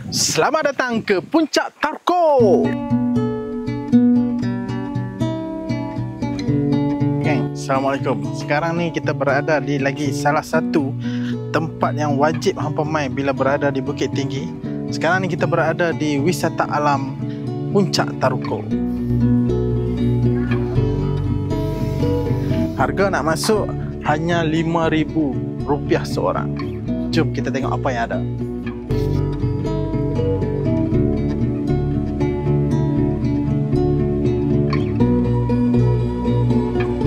Selamat datang ke Puncak Tarko. Assalamualaikum. Sekarang ni kita berada di lagi salah satu tempat yang wajib hampa mai bila berada di Bukit Tinggi. Sekarang ni kita berada di wisata alam Puncak Tarko. Harga nak masuk hanya RM5,000 seorang. Jom kita tengok apa yang ada.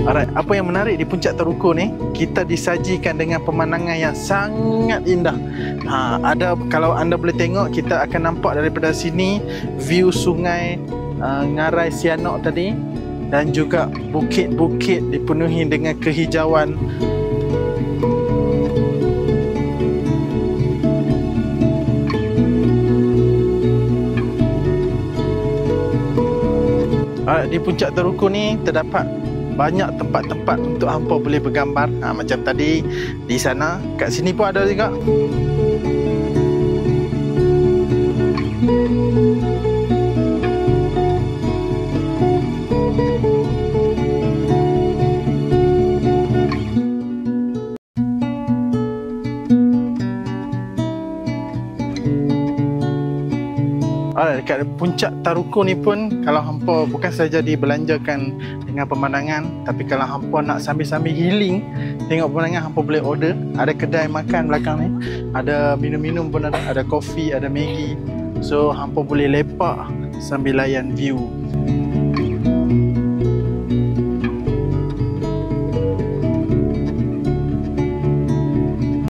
Alright, apa yang menarik di Puncak Tarko ni, kita disajikan dengan pemandangan yang sangat indah. Kalau anda boleh tengok, kita akan nampak daripada sini view sungai Ngarai Sianok tadi, dan juga bukit-bukit dipenuhi dengan kehijauan. Di Puncak Tarko ni terdapat banyak tempat-tempat untuk hampa boleh bergambar. Macam tadi di sana, kat sini pun ada juga. Dekat Puncak Tarko ni pun, kalau hampa bukan saja dibelanjakan dengan pemandangan, tapi kalau hampa nak sambil-sambil healing tengok pemandangan, hampa boleh order. Ada kedai makan belakang ni, ada minum-minum pun ada kopi, ada Maggi. So hampa boleh lepak sambil layan view